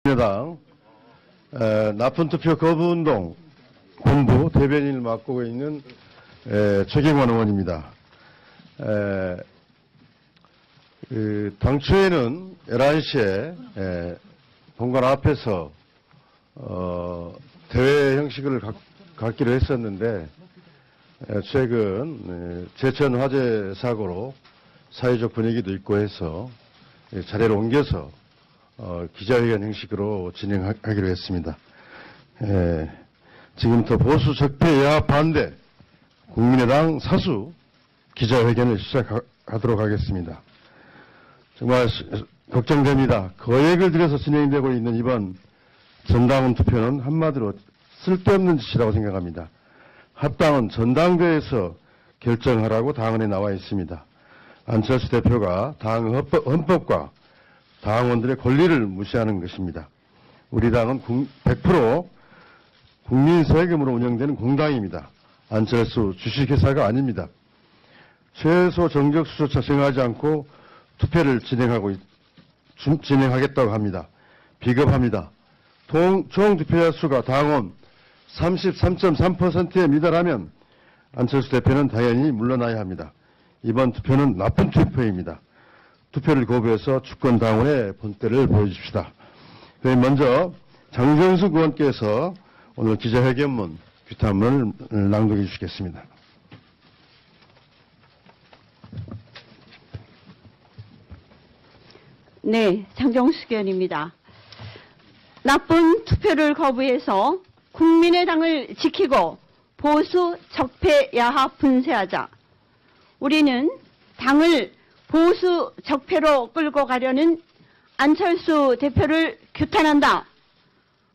민주당 나쁜 투표 거부운동 본부 대변인을 맡고 있는 최경환 의원입니다. 당초에는 11시에 본관 앞에서 대회 형식을 갖기로 했었는데 최근 제천 화재 사고로 사회적 분위기도 있고 해서 자리를 옮겨서 기자회견 형식으로 진행하기로 했습니다. 지금부터 보수 적폐 야합 반대 국민의당 사수 기자회견을 시작하도록 하겠습니다. 정말 걱정됩니다. 거액을 들여서 진행되고 있는 이번 전당원 투표는 한마디로 쓸데없는 짓이라고 생각합니다. 합당은 전당대회에서 결정하라고 당헌에 나와 있습니다. 안철수 대표가 당 헌법과 당원들의 권리를 무시하는 것입니다. 우리 당은 100% 국민 세금으로 운영되는 공당입니다. 안철수 주식회사가 아닙니다. 최소 정적수조차 정하지 않고 투표를 진행하겠다고 합니다. 비겁합니다. 총 투표자 수가 당원 33.3%에 미달하면 안철수 대표는 당연히 물러나야 합니다. 이번 투표는 나쁜 투표입니다. 투표를 거부해서 주권 당원의 본때를 보여줍시다. 그럼 먼저 장정숙 의원께서 오늘 기자회견문 규탄문을 낭독해 주시겠습니다. 네, 장정숙 의원입니다. 나쁜 투표를 거부해서 국민의당을 지키고 보수 적폐 야합 분쇄하자. 우리는 당을 보수 적폐로 끌고 가려는 안철수 대표를 규탄한다.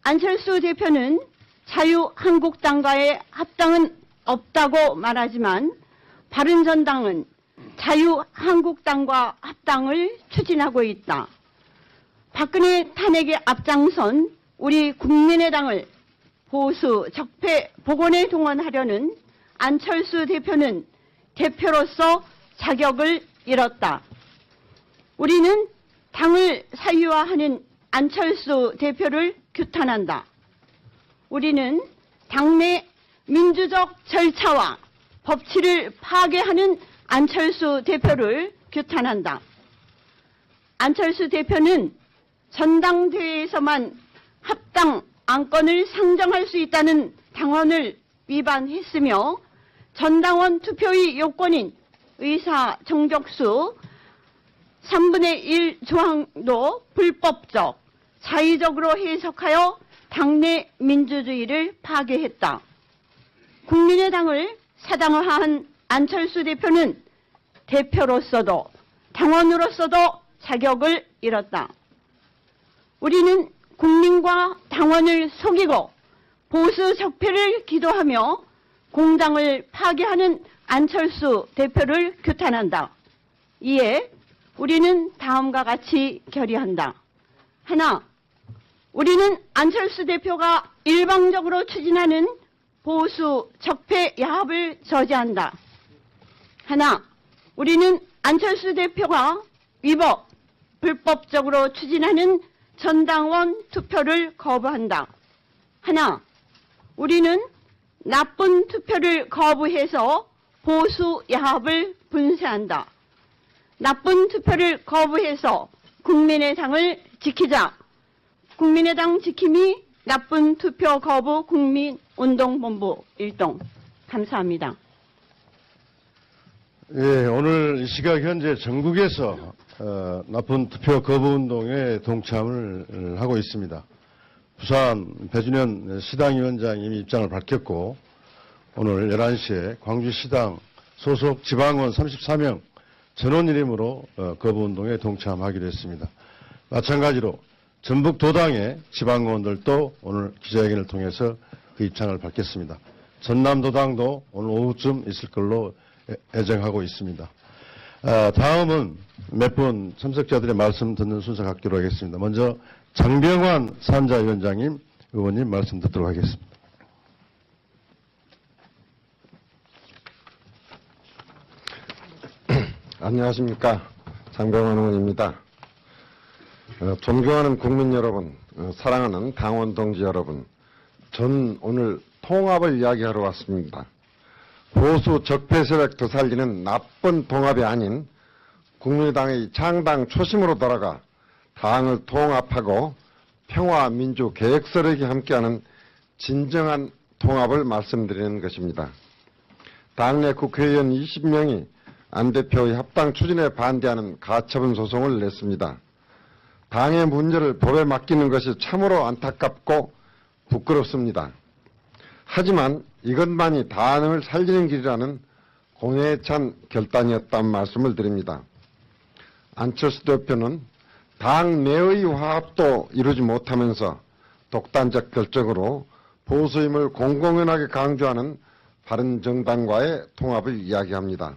안철수 대표는 자유한국당과의 합당은 없다고 말하지만 바른정당은 자유한국당과 합당을 추진하고 있다. 박근혜 탄핵에 앞장선 우리 국민의당을 보수 적폐 복원에 동원하려는 안철수 대표는 대표로서 자격을 잃었다. 우리는 당을 사유화하는 안철수 대표를 규탄한다. 우리는 당내 민주적 절차와 법치를 파괴하는 안철수 대표를 규탄한다. 안철수 대표는 전당대회에서만 합당 안건을 상정할 수 있다는 당헌을 위반했으며 전당원 투표의 요건인 의사 정족수 3분의 1 조항도 불법적, 자의적으로 해석하여 당내 민주주의를 파괴했다. 국민의당을 사당화한 안철수 대표는 대표로서도 당원으로서도 자격을 잃었다. 우리는 국민과 당원을 속이고 보수 적폐를 기도하며 공당을 파괴하는 안철수 대표를 규탄한다. 이에 우리는 다음과 같이 결의한다. 하나, 우리는 안철수 대표가 일방적으로 추진하는 보수 적폐 야합을 저지한다. 하나, 우리는 안철수 대표가 위법, 불법적으로 추진하는 전당원 투표를 거부한다. 하나, 우리는 나쁜 투표를 거부해서 보수 야합을 분쇄한다. 나쁜 투표를 거부해서 국민의당을 지키자. 국민의당 지킴이 나쁜 투표 거부 국민운동본부 일동. 감사합니다. 예, 오늘 이 시각 현재 전국에서 나쁜 투표 거부운동에 동참을 하고 있습니다. 부산 배준현 시당위원장이 이미 입장을 밝혔고 오늘 11시에 광주시당 소속 지방원 34명 전원 이름으로 거부운동에 동참하기로 했습니다. 마찬가지로 전북도당의 지방의원들도 오늘 기자회견을 통해서 그 입장을 밝혔습니다. 전남도당도 오늘 오후쯤 있을 걸로 예정하고 있습니다. 다음은 몇 분 참석자들의 말씀 듣는 순서 갖기로 하겠습니다. 먼저 장병환 산자위원장님, 의원님 말씀 듣도록 하겠습니다. 안녕하십니까. 장병환 의원입니다. 존경하는 국민 여러분, 사랑하는 당원 동지 여러분, 전 오늘 통합을 이야기하러 왔습니다. 보수 적폐 세력 되살리는 나쁜 통합이 아닌 국민의당의 창당 초심으로 돌아가 당을 통합하고 평화 민주 개혁 세력이 함께하는 진정한 통합을 말씀드리는 것입니다. 당내 국회의원 20명이 안 대표의 합당 추진에 반대하는 가처분 소송을 냈습니다. 당의 문제를 법에 맡기는 것이 참으로 안타깝고 부끄럽습니다. 하지만 이것만이 당을 살리는 길이라는 공회에 찬 결단이었다는 말씀을 드립니다. 안철수 대표는 당 내의 화합도 이루지 못하면서 독단적 결정으로 보수임을 공공연하게 강조하는 바른정당과의 통합을 이야기합니다.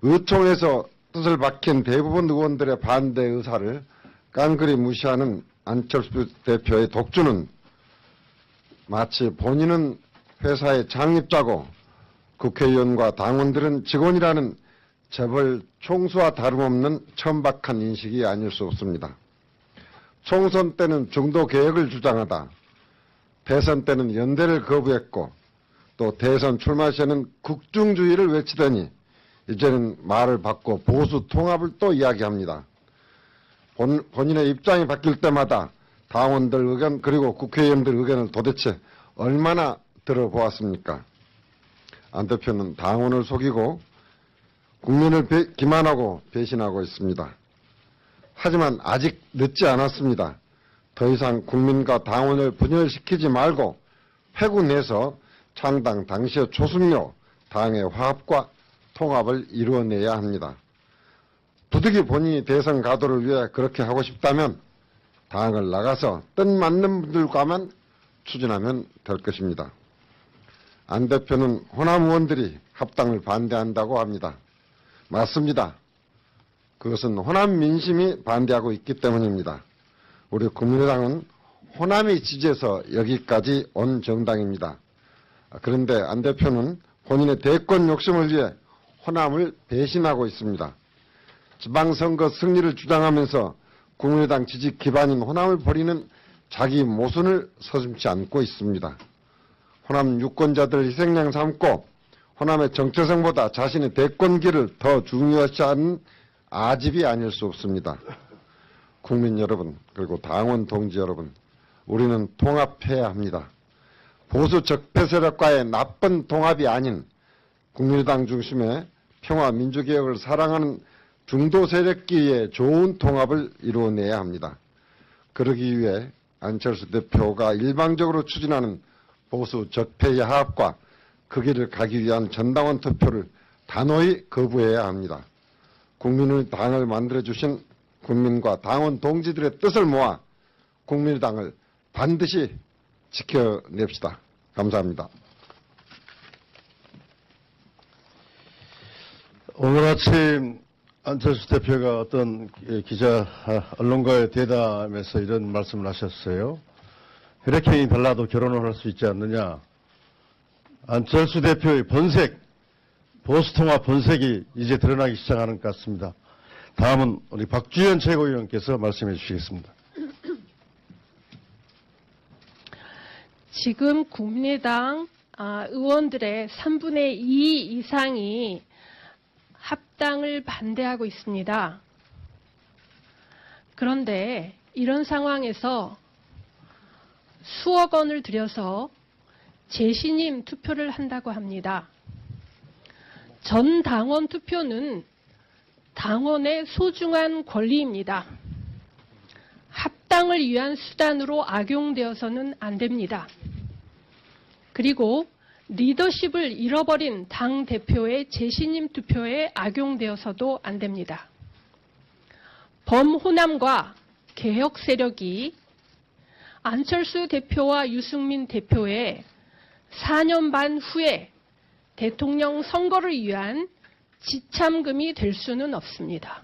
의총에서 뜻을 밝힌 대부분 의원들의 반대 의사를 깡그리 무시하는 안철수 대표의 독주는 마치 본인은 회사의 창립자고 국회의원과 당원들은 직원이라는 재벌 총수와 다름없는 천박한 인식이 아닐 수 없습니다. 총선 때는 중도 개혁을 주장하다 대선 때는 연대를 거부했고 또 대선 출마 시에는 국중주의를 외치더니 이제는 말을 바꿔 보수 통합을 또 이야기합니다. 본인의 입장이 바뀔 때마다 당원들 의견 그리고 국회의원들 의견을 도대체 얼마나 들어보았습니까? 안 대표는 당원을 속이고 국민을 기만하고 배신하고 있습니다. 하지만 아직 늦지 않았습니다. 더 이상 국민과 당원을 분열시키지 말고 패군해서 창당 당시의 초승료 당의 화합과 통합을 이루어내야 합니다. 부득이 본인이 대선 가도를 위해 그렇게 하고 싶다면 당을 나가서 뜻 맞는 분들과만 추진하면 될 것입니다. 안 대표는 호남 의원들이 합당을 반대한다고 합니다. 맞습니다. 그것은 호남 민심이 반대하고 있기 때문입니다. 우리 국민의당은 호남이 지지해서 여기까지 온 정당입니다. 그런데 안 대표는 본인의 대권 욕심을 위해 호남을 배신하고 있습니다. 지방선거 승리를 주장하면서 국민의당 지지 기반인 호남을 버리는 자기 모순을 서슴지 않고 있습니다. 호남 유권자들 희생양 삼고 호남의 정체성보다 자신의 대권기를 더 중요시하는 아집이 아닐 수 없습니다. 국민 여러분 그리고 당원 동지 여러분, 우리는 통합해야 합니다. 보수 적폐 세력과의 나쁜 통합이 아닌 국민의당 중심의 평화 민주개혁을 사랑하는 중도 세력끼리의 좋은 통합을 이루어내야 합니다. 그러기 위해 안철수 대표가 일방적으로 추진하는 보수 적폐의 화합과 그 길을 가기 위한 전당원 투표를 단호히 거부해야 합니다. 국민의 당을 만들어주신 국민과 당원 동지들의 뜻을 모아 국민의당을 반드시 지켜냅시다. 감사합니다. 오늘 아침 안철수 대표가 어떤 언론과의 대담에서 이런 말씀을 하셨어요. 혈액형이 달라도 결혼을 할 수 있지 않느냐. 안철수 대표의 본색, 보수통합 본색이 이제 드러나기 시작하는 것 같습니다. 다음은 우리 박주현 최고위원께서 말씀해 주시겠습니다. 지금 국민의당 의원들의 3분의 2 이상이 합당을 반대하고 있습니다. 그런데 이런 상황에서 수억 원을 들여서 재신임 투표를 한다고 합니다. 전 당원 투표는 당원의 소중한 권리입니다. 합당을 위한 수단으로 악용되어서는 안 됩니다. 그리고 리더십을 잃어버린 당 대표의 재신임 투표에 악용되어서도 안 됩니다. 범호남과 개혁 세력이 안철수 대표와 유승민 대표의 4년 반 후에 대통령 선거를 위한 지참금이 될 수는 없습니다.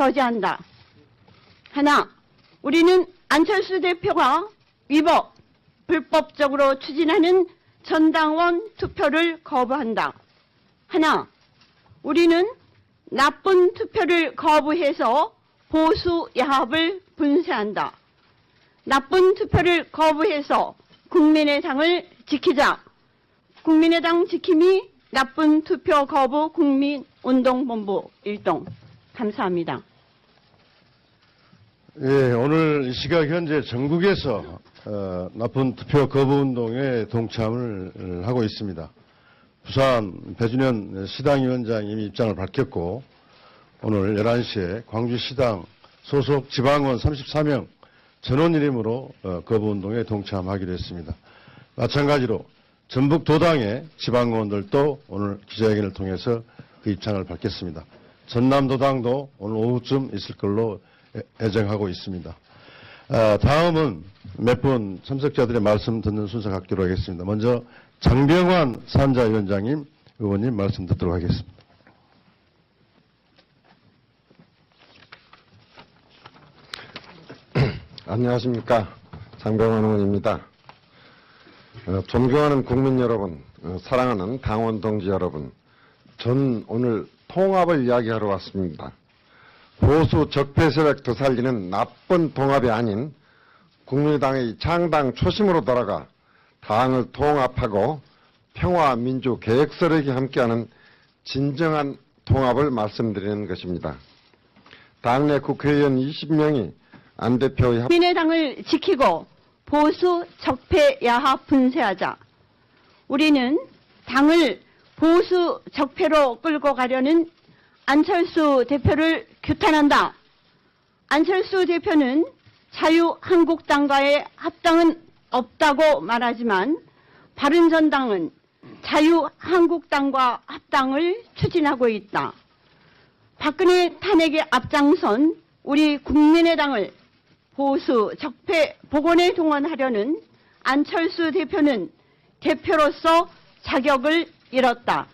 저지한다. 하나, 우리는 안철수 대표가 불법적으로 추진하는 전당원 투표를 거부한다. 하나, 우리는 나쁜 투표를 거부해서 보수 야합을 분쇄한다. 나쁜 투표를 거부해서 국민의당을 지키자. 국민의당 지킴이 나쁜 투표 거부 국민운동본부 일동. 감사합니다. 예, 오늘 이 시각 현재 전국에서 나쁜 투표 거부 운동에 동참을 하고 있습니다. 부산 배준현 시당위원장이 이미 입장을 밝혔고 오늘 11시에 광주시당 소속 지방원 34명 전원 이름으로 거부 운동에 동참하기로 했습니다. 마찬가지로 전북 도당의 지방의원들도 오늘 기자회견을 통해서 그 입장을 밝혔습니다. 전남 도당도 오늘 오후쯤 있을 걸로 예정하고 있습니다. 다음은 몇 분 참석자들의 말씀 듣는 순서 갖기로 하겠습니다. 먼저 장병환 산자위원장님, 의원님 말씀 듣도록 하겠습니다. 안녕하십니까. 장병환 의원입니다. 존경하는 국민 여러분, 사랑하는 당원 동지 여러분, 전 오늘 통합을 이야기하러 왔습니다. 보수 적폐 세력 되살리는 나쁜 통합이 아닌 국민의당의 창당 초심으로 돌아가 당을 통합하고 평화 민주 개혁 세력이 함께하는 진정한 통합을 말씀드리는 것입니다. 당내 국회의원 20명이 안 대표의 국민의당을 지키고 보수 적폐 야합 분쇄하자. 우리는 당을 보수 적폐로 끌고 가려는 안철수 대표를 규탄한다. 안철수 대표는 자유한국당과의 합당은 없다고 말하지만 바른정당은 자유한국당과 합당을 추진하고 있다. 박근혜 탄핵에 앞장선 우리 국민의당을 보수 적폐 복원에 동원하려는 안철수 대표는 대표로서 자격을 잃었다.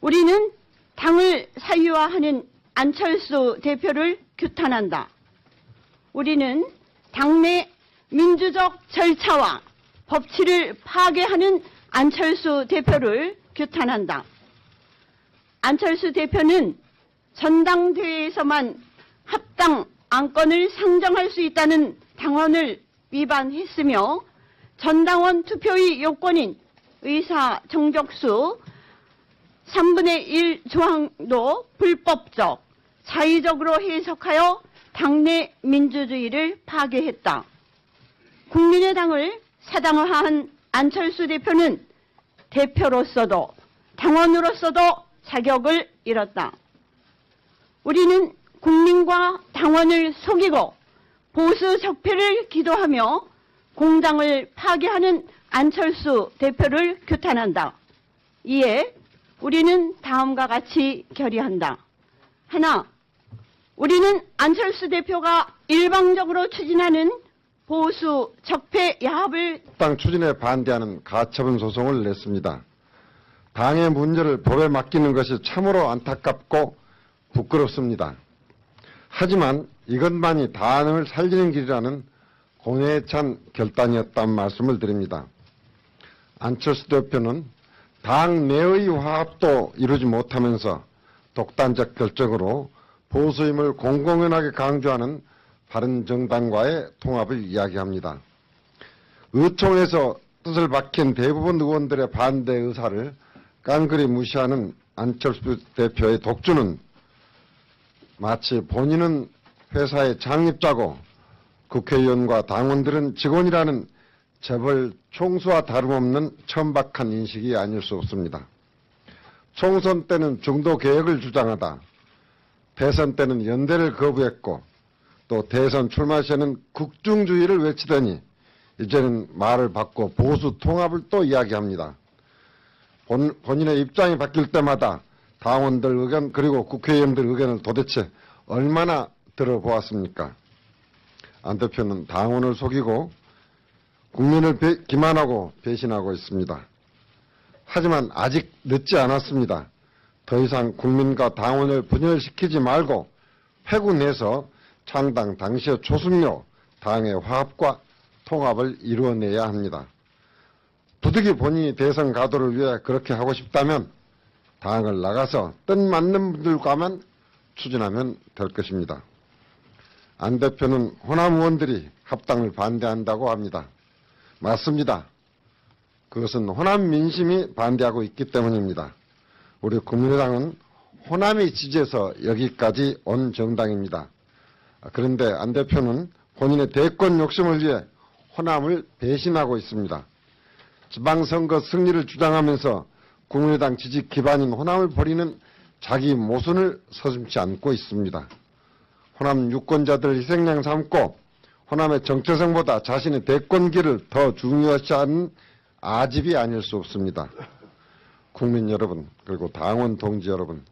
우리는 당을 사유화하는 안철수 대표를 규탄한다. 우리는 당내 민주적 절차와 법치를 파괴하는 안철수 대표를 규탄한다. 안철수 대표는 전당대회에서만 합당 안건을 상정할 수 있다는 당원을 위반했으며 전당원 투표의 요건인 의사 정족수 3분의 1 조항도 불법적, 자의적으로 해석하여 당내 민주주의를 파괴했다. 국민의당을 사당화한 안철수 대표는 대표로서도 당원으로서도 자격을 잃었다. 우리는 국민과 당원을 속이고 보수 적폐를 기도하며 공당을 파괴하는 안철수 대표를 규탄한다. 이에 우리는 다음과 같이 결의한다. 하나, 우리는 안철수 대표가 일방적으로 추진하는 보수 적폐 야합을 당 추진에 반대하는 가처분 소송을 냈습니다. 당의 문제를 법에 맡기는 것이 참으로 안타깝고 부끄럽습니다. 하지만 이것만이 당을 살리는 길이라는 공회에 찬 결단이었다는 말씀을 드립니다. 안철수 대표는 당 내의 화합도 이루지 못하면서 독단적 결정으로 보수임을 공공연하게 강조하는 바른정당과의 통합을 이야기합니다. 의총에서 뜻을 밝힌 대부분 의원들의 반대 의사를 깡그리 무시하는 안철수 대표의 독주는 마치 본인은 회사의 창립자고 국회의원과 당원들은 직원이라는 재벌 총수와 다름없는 천박한 인식이 아닐 수 없습니다. 총선 때는 중도 개혁을 주장하다 대선 때는 연대를 거부했고 또 대선 출마 시에는 국중주의를 외치더니 이제는 말을 바꿔 보수 통합을 또 이야기합니다. 본인의 입장이 바뀔 때마다 당원들 의견 그리고 국회의원들 의견을 도대체 얼마나 들어보았습니까? 안 대표는 당원을 속이고 국민을 기만하고 배신하고 있습니다. 하지만 아직 늦지 않았습니다. 더 이상 국민과 당원을 분열시키지 말고 회군해서 창당 당시의 초승료 당의 화합과 통합을 이루어내야 합니다. 부득이 본인이 대선 가도를 위해 그렇게 하고 싶다면 당을 나가서 뜻 맞는 분들과만 추진하면 될 것입니다. 안 대표는 호남 의원들이 합당을 반대한다고 합니다. 맞습니다. 그것은 호남 민심이 반대하고 있기 때문입니다. 우리 국민의당은 호남이 지지해서 여기까지 온 정당입니다. 그런데 안 대표는 본인의 대권 욕심을 위해 호남을 배신하고 있습니다. 지방선거 승리를 주장하면서 국민의당 지지 기반인 호남을 버리는 자기 모순을 서슴지 않고 있습니다. 호남 유권자들을 희생양 삼고 호남의 정체성보다 자신의 대권기를 더 중요시하는 아집이 아닐 수 없습니다. 국민 여러분, 그리고 당원 동지 여러분,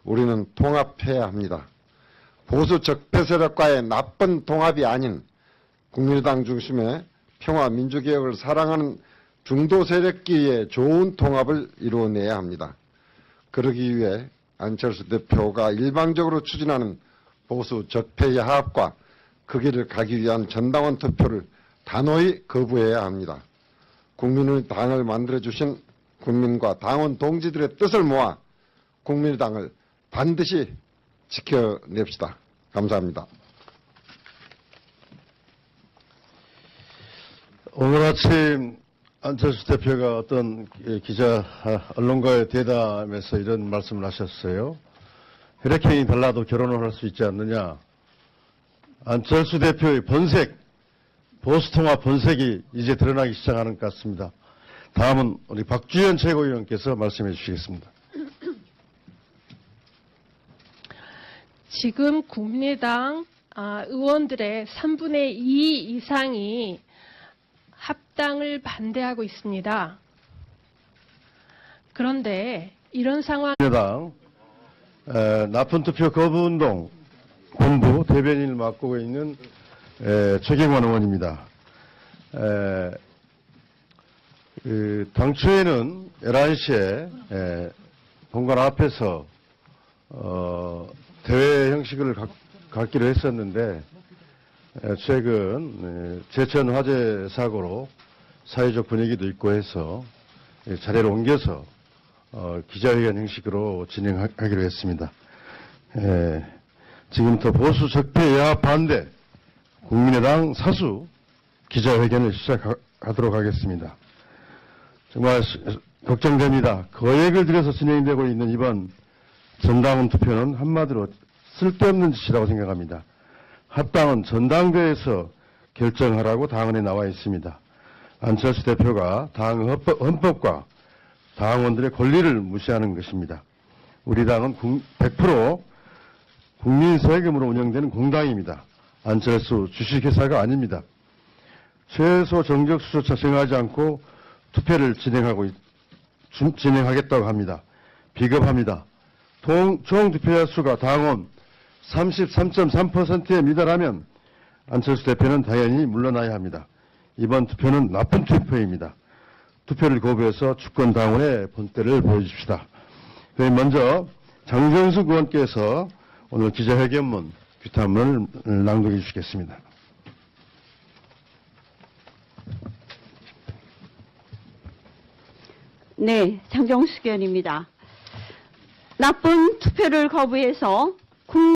우리는 통합해야 합니다. 보수 적폐 세력과의 나쁜 통합이 아닌 국민의당 중심의 평화 민주개혁을 사랑하는 중도 세력끼리의 좋은 통합을 이루어내야 합니다. 그러기 위해 안철수 대표가 일방적으로 추진하는 보수 적폐의 화합과 그 길을 가기 위한 전당원 투표를 단호히 거부해야 합니다. 국민의 당을 만들어주신 국민과 당원 동지들의 뜻을 모아 국민의당을 반드시 지켜냅시다. 감사합니다. 오늘 아침 안철수 대표가 어떤 언론과의 대담에서 이런 말씀을 하셨어요. 혈액형이 달라도 결혼을 할 수 있지 않느냐. 안철수 대표의 본색, 보수통합 본색이 이제 드러나기 시작하는 것 같습니다. 다음은 우리 박주현 최고위원께서 말씀해 주시겠습니다. 지금 국민의당 의원들의 3분의 2 이상이 합당을 반대하고 있습니다. 그런데 이런 상황 국민의당 나쁜 투표 거부운동 본부 대변인을 맡고 있는 최경환 의원입니다. 당초에는 11시에 본관 앞에서 대회 형식을 갖기로 했었는데 최근 제천 화재 사고로 사회적 분위기도 있고 해서 자리를 옮겨서 기자회견 형식으로 진행하기로 했습니다. 지금부터 보수 적폐 야합 반대 국민의당 사수 기자회견을 시작하도록 하겠습니다. 정말 걱정됩니다. 거액을 들여서 진행되고 있는 이번 전당원 투표는 한마디로 쓸데없는 짓이라고 생각합니다. 합당은 전당대회에서 결정하라고 당헌에 나와 있습니다. 안철수 대표가 당 헌법과 당원들의 권리를 무시하는 것입니다. 우리 당은 100% 국민 세금으로 운영되는 공당입니다. 안철수 주식회사가 아닙니다. 최소 정적수조차 정하지 않고 투표를 진행하겠다고 합니다. 비겁합니다. 총 투표자 수가 당원 33.3%에 미달하면 안철수 대표는 당연히 물러나야 합니다. 이번 투표는 나쁜 투표입니다. 투표를 거부해서 주권 당원의 본때를 보여줍시다. 그럼 먼저 장정숙 의원께서 오늘 기자회견문 규탄문을 낭독해 주시겠습니다. 네, 장정숙 의원입니다. 나쁜 투표를 거부해서